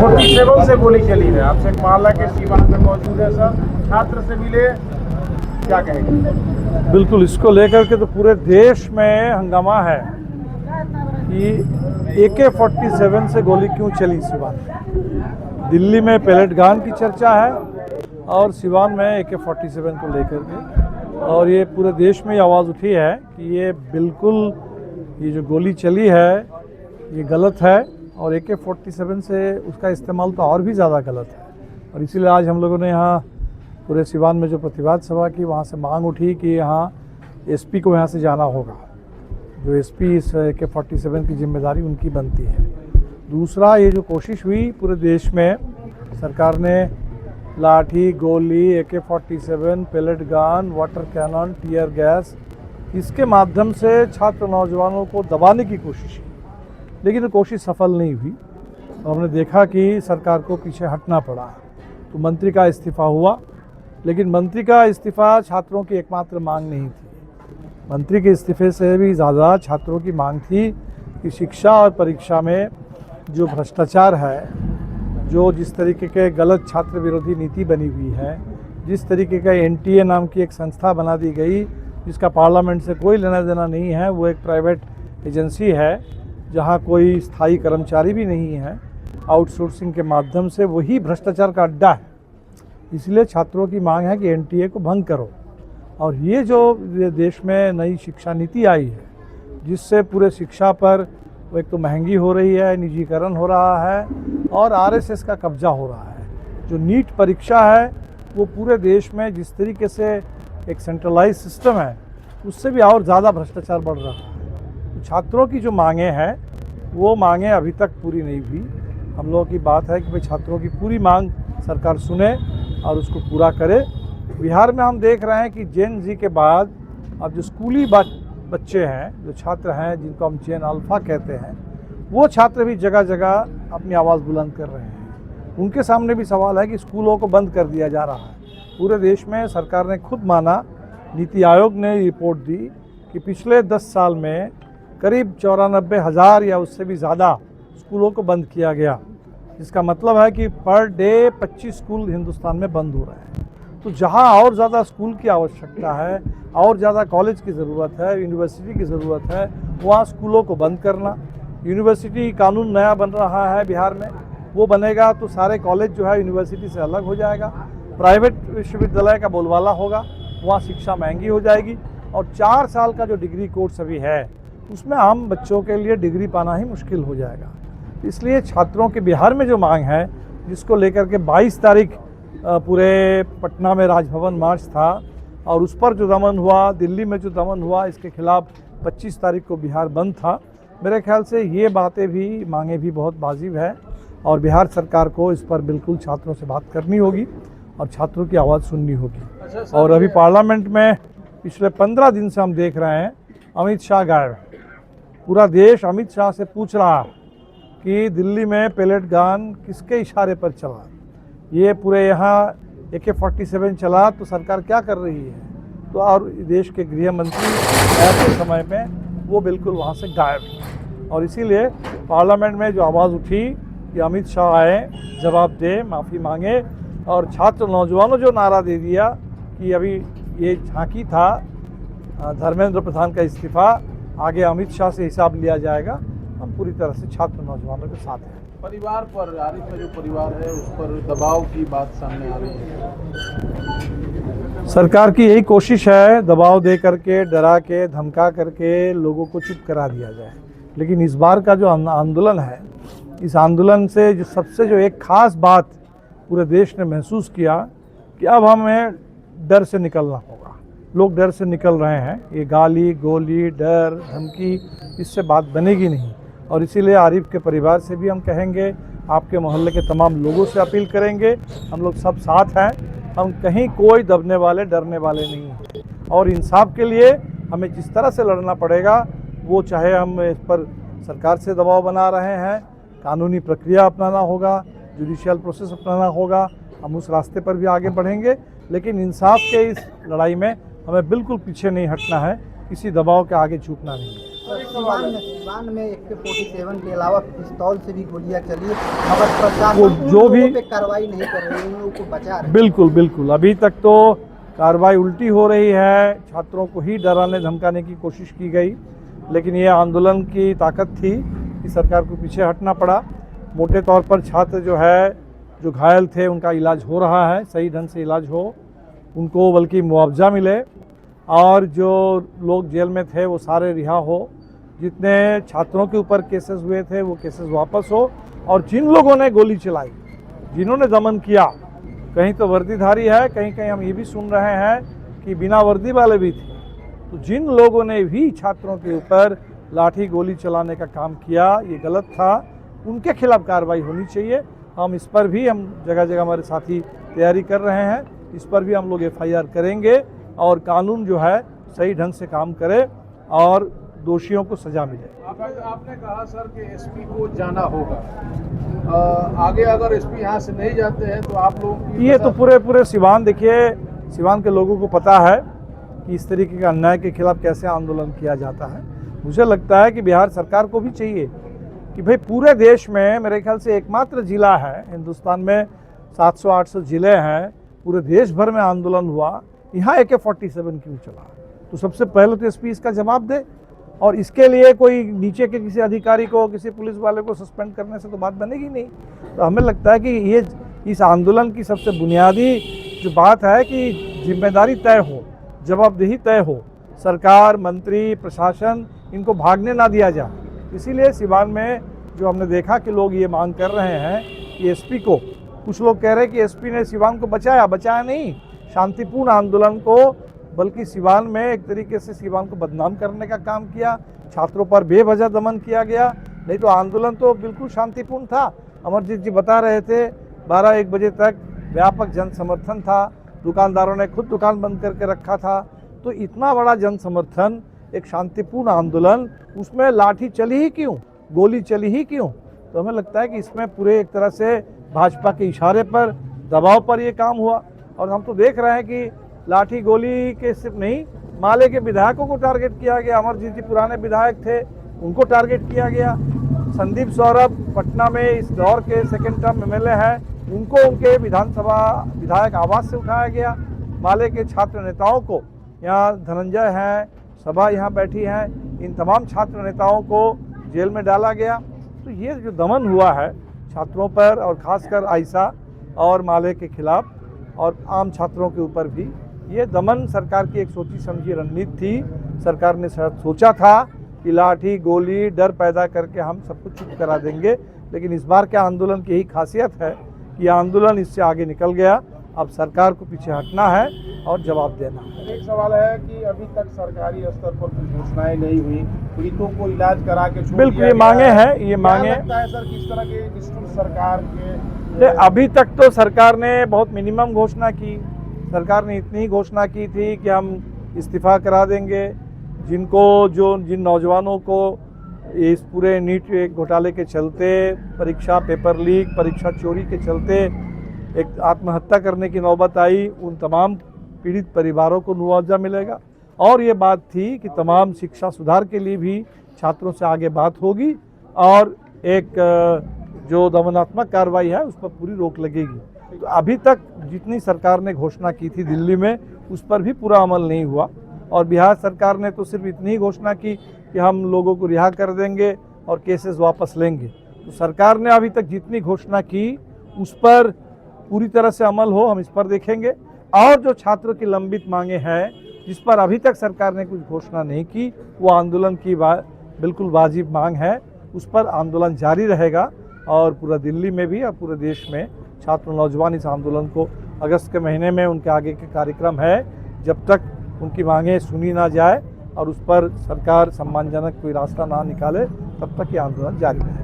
AK-47 से गोली चली है। आपसे माला के सीवान में मौजूद है सर, छात्र से मिले, क्या कहेंगे? बिल्कुल, इसको लेकर के तो पूरे देश में हंगामा है कि AK-47 से गोली क्यों चली सिवान में। दिल्ली में पैलेट गन की चर्चा है और सिवान में AK-47 को लेकर के, और ये पूरे देश में आवाज़ उठी है कि ये बिल्कुल ये जो गोली चली है ये गलत है, और AK-47 से उसका इस्तेमाल तो और भी ज़्यादा गलत है। और इसीलिए आज हम लोगों ने यहाँ पूरे सिवान में जो प्रतिवाद सभा की, वहाँ से मांग उठी कि यहाँ SP को यहाँ से जाना होगा। जो SP इस AK-47 की जिम्मेदारी उनकी बनती है। दूसरा, ये जो कोशिश हुई पूरे देश में, सरकार ने लाठी, गोली, AK-47, pellet gun, water cannon, tear gas, इसके माध्यम से छात्र नौजवानों को दबाने की कोशिश की, लेकिन कोशिश सफल नहीं हुई। तो हमने देखा कि सरकार को पीछे हटना पड़ा, तो मंत्री का इस्तीफ़ा हुआ। लेकिन मंत्री का इस्तीफ़ा छात्रों की एकमात्र मांग नहीं थी। मंत्री के इस्तीफे से भी ज़्यादा छात्रों की मांग थी कि शिक्षा और परीक्षा में जो भ्रष्टाचार है, जो जिस तरीके के गलत छात्र विरोधी नीति बनी हुई है, जिस तरीके का NTA नाम की एक संस्था बना दी गई जिसका पार्लियामेंट से कोई लेना देना नहीं है, वो एक प्राइवेट एजेंसी है जहाँ कोई स्थायी कर्मचारी भी नहीं है, आउटसोर्सिंग के माध्यम से वही भ्रष्टाचार का अड्डा है। इसलिए छात्रों की मांग है कि NTA को भंग करो। और ये जो देश में नई शिक्षा नीति आई है, जिससे पूरे शिक्षा पर एक तो महंगी हो रही है, निजीकरण हो रहा है और RSS का कब्जा हो रहा है। जो नीट परीक्षा है वो पूरे देश में जिस तरीके से एक सेंट्रलाइज सिस्टम है, उससे भी और ज़्यादा भ्रष्टाचार बढ़ रहा है। तो छात्रों की जो मांगें हैं वो मांगें अभी तक पूरी नहीं हुई। हम लोगों की बात है कि भाई छात्रों की पूरी मांग सरकार सुने और उसको पूरा करे। बिहार में हम देख रहे हैं कि जेन जी के बाद अब जो स्कूली बच्चे हैं, जो छात्र हैं जिनको हम जेन अल्फ़ा कहते हैं, वो छात्र भी जगह जगह अपनी आवाज़ बुलंद कर रहे हैं। उनके सामने भी सवाल है कि स्कूलों को बंद कर दिया जा रहा है। पूरे देश में सरकार ने खुद माना, नीति आयोग ने रिपोर्ट दी कि पिछले 10 साल में करीब 94,000 या उससे भी ज़्यादा स्कूलों को बंद किया गया। इसका मतलब है कि पर डे 25 स्कूल हिंदुस्तान में बंद हो रहे हैं। तो जहाँ और ज़्यादा स्कूल की आवश्यकता है, और ज़्यादा कॉलेज की ज़रूरत है, यूनिवर्सिटी की ज़रूरत है, वहाँ स्कूलों को बंद करना। यूनिवर्सिटी कानून नया बन रहा है बिहार में, वो बनेगा तो सारे कॉलेज जो है यूनिवर्सिटी से अलग हो जाएगा। प्राइवेट विश्वविद्यालय का बोलबाला होगा, वहाँ शिक्षा महंगी हो जाएगी। और 4 साल का जो डिग्री कोर्स अभी है, उसमें आम बच्चों के लिए डिग्री पाना ही मुश्किल हो जाएगा। इसलिए छात्रों के बिहार में जो मांग है, जिसको लेकर के 22 तारीख पूरे पटना में राजभवन मार्च था, और उस पर जो दमन हुआ, दिल्ली में जो दमन हुआ, इसके खिलाफ 25 तारीख को बिहार बंद था। मेरे ख्याल से ये बातें भी, मांगें भी बहुत वाजिब है, और बिहार सरकार को इस पर बिल्कुल छात्रों से बात करनी होगी और छात्रों की आवाज़ सुननी होगी। और अभी पार्लियामेंट में पिछले 15 दिन से हम देख रहे हैं अमित शाह गायब। पूरा देश अमित शाह से पूछ रहा है कि दिल्ली में पैलेट गन किसके इशारे पर चला, ये पूरे यहाँ AK-47 चला तो सरकार क्या कर रही है। तो और देश के गृह मंत्री ऐसे समय में वो बिल्कुल वहाँ से गायब है। और इसीलिए पार्लियामेंट में जो आवाज़ उठी कि अमित शाह आए, जवाब दे, माफ़ी मांगे, और छात्र नौजवानों जो नारा दे दिया कि अभी ये झांकी था धर्मेंद्र प्रधान का इस्तीफ़ा, आगे अमित शाह से हिसाब लिया जाएगा। हम पूरी तरह से छात्र नौजवानों के साथ हैं। परिवार पर, आरिफ का जो परिवार है उस पर दबाव की बात सामने आ रही है। सरकार की यही कोशिश है, दबाव दे करके, डरा के, धमका करके लोगों को चुप करा दिया जाए। लेकिन इस बार का जो आंदोलन है, इस आंदोलन से जो सबसे जो एक ख़ास बात पूरे देश ने महसूस किया कि अब हमें डर से निकलना होगा। लोग डर से निकल रहे हैं। ये गाली, गोली, डर, धमकी, इससे बात बनेगी नहीं। और इसीलिए आरिफ के परिवार से भी हम कहेंगे, आपके मोहल्ले के तमाम लोगों से अपील करेंगे, हम लोग सब साथ हैं। हम कहीं कोई दबने वाले, डरने वाले नहीं हैं। और इंसाफ के लिए हमें जिस तरह से लड़ना पड़ेगा, वो चाहे हम इस पर सरकार से दबाव बना रहे हैं, कानूनी प्रक्रिया अपनाना होगा, जुडिशियल प्रोसेस अपनाना होगा, हम उस रास्ते पर भी आगे बढ़ेंगे। लेकिन इंसाफ के इस लड़ाई में हमें बिल्कुल पीछे नहीं हटना है, किसी दबाव के आगे झुकना नहीं है। सिवान में AK-47 के अलावा पिस्तौल से भी गोलियां चली, मगर प्रशासन वो उन जो लोगों भी- पे कार्रवाई नहीं कर रही, उन लोगों को बचा रही। बिल्कुल बिल्कुल, अभी तक तो कार्रवाई उल्टी हो रही है, छात्रों को ही डराने धमकाने की कोशिश की गई, लेकिन ये आंदोलन की ताकत थी कि सरकार को पीछे हटना पड़ा। मोटे तौर पर छात्र जो घायल थे उनका इलाज हो रहा है, सही ढंग से इलाज हो, उनको बल्कि मुआवजा मिले, और जो लोग जेल में थे वो सारे रिहा हो, जितने छात्रों के ऊपर केसेस हुए थे वो केसेस वापस हो, और जिन लोगों ने गोली चलाई, जिन्होंने दमन किया, कहीं तो वर्दीधारी है, कहीं कहीं हम ये भी सुन रहे हैं कि बिना वर्दी वाले भी थे, तो जिन लोगों ने भी छात्रों के ऊपर लाठी गोली चलाने का काम किया, ये गलत था, उनके खिलाफ कार्रवाई होनी चाहिए। हम इस पर भी जगह जगह हमारे साथी तैयारी कर रहे हैं, इस पर भी हम लोग FIR करेंगे और कानून जो है सही ढंग से काम करे और दोषियों को सजा मिले। आपने कहा सर कि SP को जाना होगा, आगे अगर SP यहाँ से नहीं जाते हैं तो आप लोग ये तो पूरे सिवान, देखिए सिवान के लोगों को पता है कि इस तरीके का अन्याय के खिलाफ कैसे आंदोलन किया जाता है। मुझे लगता है कि बिहार सरकार को भी चाहिए कि भाई पूरे देश में मेरे ख्याल से एकमात्र जिला है, हिंदुस्तान में 700-800 ज़िले हैं, पूरे देश भर में आंदोलन हुआ, यहाँ AK-47 क्यों चला? तो सबसे पहले तो SP इसका जवाब दे, और इसके लिए कोई नीचे के किसी अधिकारी को, किसी पुलिस वाले को सस्पेंड करने से तो बात बनेगी नहीं। तो हमें लगता है कि ये इस आंदोलन की सबसे बुनियादी जो बात है कि जिम्मेदारी तय हो, जवाबदेही तय हो, सरकार, मंत्री, प्रशासन, इनको भागने ना दिया जाए। इसीलिए सिवान में जो हमने देखा कि लोग ये मांग कर रहे हैं कि SP को, कुछ लोग कह रहे हैं कि SP ने सिवान को बचाया नहीं, शांतिपूर्ण आंदोलन को, बल्कि सिवान में एक तरीके से सिवान को बदनाम करने का काम किया, छात्रों पर बेवजह दमन किया गया। नहीं तो आंदोलन तो बिल्कुल शांतिपूर्ण था। अमरजीत जी बता रहे थे 12-1 बजे तक व्यापक जन समर्थन था, दुकानदारों ने खुद दुकान बंद करके रखा था। तो इतना बड़ा जन समर्थन, एक शांतिपूर्ण आंदोलन, उसमें लाठी चली ही क्यों, गोली चली ही क्यों? तो हमें लगता है कि इसमें पूरे एक तरह से भाजपा के इशारे पर, दबाव पर ये काम हुआ। और हम तो देख रहे हैं कि लाठी गोली के सिर्फ नहीं, माले के विधायकों को टारगेट किया गया। अमरजीत जी पुराने विधायक थे, उनको टारगेट किया गया। संदीप सौरभ पटना में इस दौर के सेकेंड टर्म MLA हैं, उनको उनके विधानसभा विधायक आवास से उठाया गया। माले के छात्र नेताओं को, यहाँ धनंजय हैं, सभा यहाँ बैठी हैं, इन तमाम छात्र नेताओं को जेल में डाला गया। तो ये जो दमन हुआ है छात्रों पर, और ख़ासकर आयशा और माले के खिलाफ और आम छात्रों के ऊपर भी, ये दमन सरकार की एक सोची समझी रणनीति थी। सरकार ने सोचा था कि लाठी गोली डर पैदा करके हम सबको चुप करा देंगे, लेकिन इस बार के आंदोलन की यही खासियत है कि आंदोलन इससे आगे निकल गया। अब सरकार को पीछे हटना है और जवाब देना है। एक सवाल है कि अभी तक सरकारी स्तर पर कुछ घोषणाएं नहीं हुई, पीड़ितों को इलाज करा के छोड़ बिल्कुल, दिया ये गया मांगे है। हैं, ये मांगे क्या लगता है सर किस तरह के निष्ठुर सरकार के? अभी तक तो सरकार ने बहुत मिनिमम घोषणा की। सरकार ने इतनी घोषणा की थी कि हम इस्तीफा करा देंगे, जिन नौजवानों को इस पूरे नीट घोटाले के चलते, परीक्षा पेपर लीक, परीक्षा चोरी के चलते एक आत्महत्या करने की नौबत आई, उन तमाम पीड़ित परिवारों को मुआवजा मिलेगा। और ये बात थी कि तमाम शिक्षा सुधार के लिए भी छात्रों से आगे बात होगी, और एक जो दमनात्मक कार्रवाई है उस पर पूरी रोक लगेगी। तो अभी तक जितनी सरकार ने घोषणा की थी दिल्ली में, उस पर भी पूरा अमल नहीं हुआ। और बिहार सरकार ने तो सिर्फ इतनी घोषणा की कि हम लोगों को रिहा कर देंगे और केसेस वापस लेंगे। तो सरकार ने अभी तक जितनी घोषणा की उस पर पूरी तरह से अमल हो, हम इस पर देखेंगे। और जो छात्रों की लंबित मांगे हैं, जिस पर अभी तक सरकार ने कुछ घोषणा नहीं की, वो आंदोलन की बिल्कुल वाजिब मांग है, उस पर आंदोलन जारी रहेगा। और पूरा दिल्ली में भी और पूरे देश में छात्र नौजवान इस आंदोलन को, अगस्त के महीने में उनके आगे के कार्यक्रम है, जब तक उनकी मांगें सुनी ना जाए और उस पर सरकार सम्मानजनक कोई रास्ता ना निकाले, तब तक ये आंदोलन जारी रहेगा।